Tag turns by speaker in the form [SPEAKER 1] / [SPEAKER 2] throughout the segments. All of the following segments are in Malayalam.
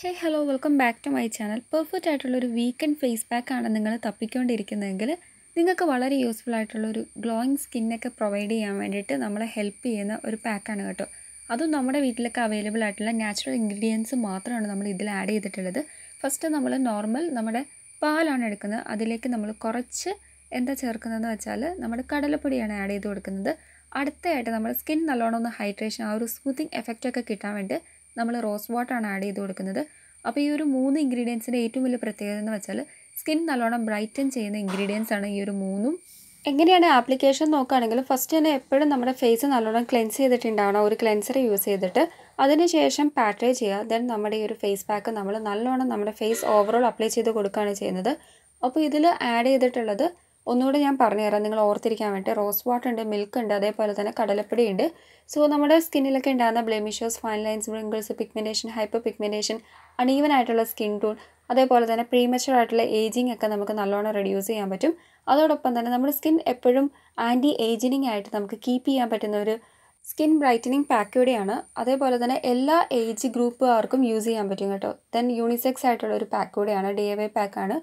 [SPEAKER 1] Hey, hello, welcome back to my channel. Perfect ആയിട്ടുള്ള ഒരു വീക്കെൻഡ് ഫേസ് പാക്ക് ആണ് നിങ്ങൾ തപ്പിക്കൊണ്ടിരിക്കുന്നതെങ്കിൽ നിങ്ങൾക്ക് വളരെ യൂസ്ഫുൾ ആയിട്ടുള്ള ഒരു ഗ്ലോയിങ് സ്കിന്നൊക്കെ പ്രൊവൈഡ് ചെയ്യാൻ വേണ്ടിയിട്ട് നമ്മളെ ഹെൽപ്പ് ചെയ്യുന്ന ഒരു പാക്കാണ് കേട്ടോ. അതും നമ്മുടെ വീട്ടിലൊക്കെ അവൈലബിൾ ആയിട്ടുള്ള നാച്ചുറൽ ഇൻഗ്രീഡിയൻസ് മാത്രമാണ് നമ്മൾ ഇതിൽ ആഡ് ചെയ്തിട്ടുള്ളത്. ഫസ്റ്റ് നമ്മൾ നോർമൽ നമ്മുടെ പാലാണ് എടുക്കുന്നത്. അതിലേക്ക് നമ്മൾ കുറച്ച് എന്താ ചേർക്കുന്നതെന്ന് വെച്ചാൽ നമ്മുടെ കടലപ്പൊടിയാണ് ആഡ് ചെയ്ത് കൊടുക്കുന്നത്. അടുത്തതായിട്ട് നമ്മുടെ സ്കിൻ നല്ലോണം ഒന്ന് ഹൈഡ്രേഷൻ ആ ഒരു സ്മൂത്തിങ് എഫക്റ്റ് ഒക്കെ കിട്ടാൻ വേണ്ടി നമ്മൾ റോസ് വാട്ടറാണ് ആഡ് ചെയ്ത് കൊടുക്കുന്നത്. അപ്പോൾ ഈ ഒരു 3 ഇൻഗ്രീഡിയൻസിൻ്റെ ഏറ്റവും വലിയ പ്രത്യേകത എന്ന് വെച്ചാൽ സ്കിൻ നല്ലോണം ബ്രൈറ്റൻ ചെയ്യുന്ന ഇൻഗ്രീഡിയൻസ് ആണ് ഈ ഒരു 3ഉം. എങ്ങനെയാണ് ആപ്ലിക്കേഷൻ നോക്കുകയാണെങ്കിൽ ഫസ്റ്റ് തന്നെ എപ്പോഴും നമ്മുടെ ഫേസ് നല്ലോണം ക്ലെൻസ് ചെയ്തിട്ടുണ്ടാവണം. ഒരു ക്ലെൻസർ യൂസ് ചെയ്തിട്ട് അതിനുശേഷം പാറ്റേ ചെയ്യുക. ദെൻ നമ്മുടെ ഈ ഒരു ഫേസ് പാക്ക് നമ്മൾ നല്ലോണം നമ്മുടെ ഫേസ് ഓവറോൾ അപ്ലൈ ചെയ്ത് കൊടുക്കുകയാണ് ചെയ്യുന്നത്. അപ്പോൾ ഇതിൽ ആഡ് ചെയ്തിട്ടുള്ളത് ഒന്നുകൂടി ഞാൻ പറഞ്ഞുതരാം നിങ്ങൾ ഓർത്തിരിക്കാൻ വേണ്ടി. റോസ് വാട്ടർ ഉണ്ട്, മിൽക്ക് ഉണ്ട്, അതേപോലെ തന്നെ കടലപ്പൊടി ഉണ്ട്. സോ നമ്മുടെ സ്കിന്നിലൊക്കെ ഉണ്ടാകുന്ന blemishes, fine lines, wrinkles, pigmentation, hyper pigmentation, അണീവൻ ആയിട്ടുള്ള സ്കിൻ ടോൺ, അതേപോലെ തന്നെ പ്രീമച്വർ ആയിട്ടുള്ള ഏജിങ് ഒക്കെ നമുക്ക് നല്ലോണം റെഡ്യൂസ് ചെയ്യാൻ പറ്റും. അതോടൊപ്പം തന്നെ നമ്മുടെ സ്കിൻ എപ്പോഴും ആൻറ്റി ഏജിനിങ് ആയിട്ട് നമുക്ക് കീപ്പ് ചെയ്യാൻ പറ്റുന്ന ഒരു സ്കിൻ ബ്രൈറ്റനിങ് പാക്ക് കൂടിയാണ്. അതേപോലെ തന്നെ എല്ലാ ഏജ് ഗ്രൂപ്പുകാർക്കും യൂസ് ചെയ്യാൻ പറ്റും കേട്ടോ. ദെൻ യൂണിസെക്സ് ആയിട്ടുള്ള ഒരു പാക്ക് കൂടിയാണ്, DIY പാക്കാണ്.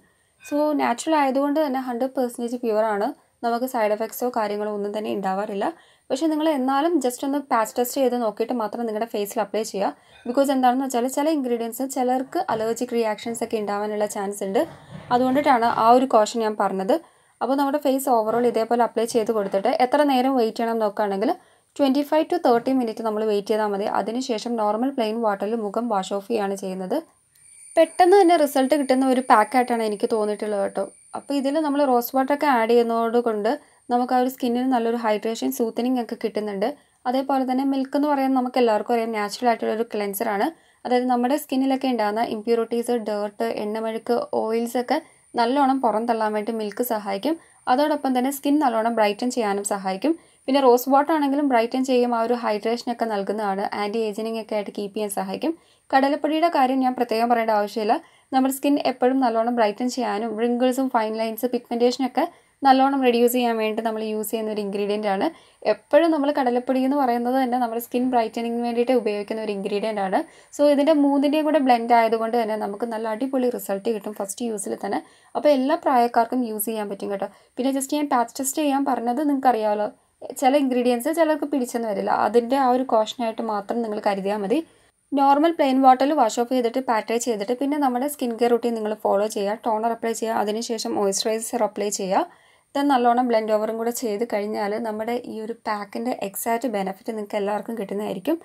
[SPEAKER 1] സോ നാച്ചുറൽ ആയതുകൊണ്ട് തന്നെ 100% പ്യുവറാണ്. നമുക്ക് സൈഡ് എഫക്ട്സോ കാര്യങ്ങളോ ഒന്നും തന്നെ ഉണ്ടാവാറില്ല. പക്ഷേ നിങ്ങൾ എന്നാലും ജസ്റ്റ് ഒന്ന് പാച്ച് ടെസ്റ്റ് ചെയ്ത് നോക്കിയിട്ട് മാത്രം നിങ്ങളുടെ ഫേസിൽ അപ്ലൈ ചെയ്യുക. ബിക്കോസ് എന്താണെന്ന് വെച്ചാൽ ചില ഇൻഗ്രീഡിയൻസ് ചിലർക്ക് അലർജിക് റിയാക്ഷൻസ് ഒക്കെ ഉണ്ടാവാനുള്ള ചാൻസ് ഉണ്ട്. അതുകൊണ്ടിട്ടാണ് ആ ഒരു കോഷൻ ഞാൻ പറഞ്ഞത്. അപ്പോൾ നമ്മുടെ ഫേസ് ഓവറോൾ ഇതേപോലെ അപ്ലൈ ചെയ്ത് കൊടുത്തിട്ട് എത്ര നേരം വെയിറ്റ് ചെയ്യണം നോക്കുകയാണെങ്കിൽ 25 to 30 മിനിറ്റ് നമ്മൾ വെയിറ്റ് ചെയ്താൽ മതി. അതിനുശേഷം നോർമൽ പ്ലെയിൻ വാട്ടറിൽ മുഖം വാഷ് ഓഫ് ചെയ്യുകയാണ് ചെയ്യുന്നത്. പെട്ടെന്ന് തന്നെ റിസൾട്ട് കിട്ടുന്ന ഒരു പാക്കായിട്ടാണ് എനിക്ക് തോന്നിയിട്ടുള്ളത് കേട്ടോ. അപ്പോൾ ഇതിൽ നമ്മൾ റോസ് വാട്ടറൊക്കെ ആഡ് ചെയ്യുന്നത് കൊണ്ട് നമുക്ക് ആ ഒരു സ്കിന്നിന് നല്ലൊരു ഹൈഡ്രേഷൻ, സൂത്തനിങ് ഒക്കെ കിട്ടുന്നുണ്ട്. അതേപോലെ തന്നെ മിൽക്ക് എന്ന് പറയുന്നത് നമുക്ക് എല്ലാവർക്കും അറിയാം നാച്ചുറൽ ആയിട്ടുള്ളൊരു ക്ലെൻസറാണ്. അതായത് നമ്മുടെ സ്കിന്നിലൊക്കെ ഉണ്ടാകുന്ന ഇമ്പ്യൂരിറ്റീസ്, ഡേർട്ട്, എണ്ണമഴുക്ക്, ഓയിൽസ് ഒക്കെ നല്ലോണം പുറന്തള്ളാൻ വേണ്ടി മിൽക്ക് സഹായിക്കും. അതോടൊപ്പം തന്നെ സ്കിൻ നല്ലോണം ബ്രൈറ്റൻ ചെയ്യാനും സഹായിക്കും. പിന്നെ റോസ് വാട്ടർ ആണെങ്കിലും ബ്രൈറ്റൻ ചെയ്യും, ആ ഒരു ഹൈഡ്രേഷനൊക്കെ നൽകുന്നതാണ്. ആൻറ്റി ഏജിനിങ് ഒക്കെ ആയിട്ട് കീപ്പ് ചെയ്യാൻ സഹായിക്കും. കടലപ്പൊടിയുടെ കാര്യം ഞാൻ പ്രത്യേകം പറയേണ്ട ആവശ്യമില്ല. നമ്മുടെ സ്കിൻ എപ്പോഴും നല്ലോണം ബ്രൈറ്റൻ ചെയ്യാനും റിങ്കിൾസും ഫൈൻ ലൈൻസ്, പിഗ്മെൻറ്റേഷനൊക്കെ നല്ലോണം റെഡ്യൂസ് ചെയ്യാൻ വേണ്ടി നമ്മൾ യൂസ് ചെയ്യുന്ന ഒരു ഇൻഗ്രീഡിയൻ്റ് ആണ്. എപ്പോഴും നമ്മൾ കടലപ്പൊടി എന്ന് പറയുന്നത് തന്നെ നമ്മുടെ സ്കിൻ ബ്രൈറ്റനിങ്ങിന് വേണ്ടിയിട്ട് ഉപയോഗിക്കുന്ന ഒരു ഇൻഗ്രീഡിയൻ്റ് ആണ്. സോ ഇതിൻ്റെ 3ൻ്റെയും കൂടെ ബ്ലെൻഡ് ആയതുകൊണ്ട് തന്നെ നമുക്ക് നല്ല അടിപൊളി റിസൾട്ട് കിട്ടും ഫസ്റ്റ് യൂസിൽ തന്നെ. അപ്പോൾ എല്ലാ പ്രായക്കാർക്കും യൂസ് ചെയ്യാൻ പറ്റും കേട്ടോ. പിന്നെ ജസ്റ്റ് ഞാൻ പാച്ച് ടെസ്റ്റ് ചെയ്യാൻ പറഞ്ഞത് നിങ്ങൾക്കറിയാമല്ലോ, ചില ഇൻഗ്രീഡിയൻസ് ചിലർക്ക് പിടിച്ചെന്ന് വരില്ല. അതിൻ്റെ ആ ഒരു കോഷനായിട്ട് മാത്രം നിങ്ങൾ കരുതിയാൽ മതി. നോർമൽ പ്ലെയിൻ വാട്ടറിൽ വാഷ് ഓഫ് ചെയ്തിട്ട് പാറ്റേ ചെയ്തിട്ട് പിന്നെ നമ്മുടെ സ്കിൻ കെയർ റൂട്ടീൻ നിങ്ങൾ ഫോളോ ചെയ്യുക. ടോണർ അപ്ലൈ ചെയ്യുക, അതിനുശേഷം മോയ്സ്ചറൈസർ അപ്ലൈ ചെയ്യുക. ഇത് നല്ലോണം ബ്ലെൻഡ് ഓവറും കൂടെ ചെയ്ത് കഴിഞ്ഞാൽ നമ്മുടെ ഈ ഒരു പാക്കിൻ്റെ എക്സാക്റ്റ് ബെനിഫിറ്റ് നിങ്ങൾക്ക് എല്ലാവർക്കും കിട്ടുന്നതായിരിക്കും.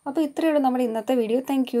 [SPEAKER 1] അപ്പോൾ ഇത്രയേ ഉള്ളൂ നമ്മുടെ ഇന്നത്തെ വീഡിയോ. താങ്ക്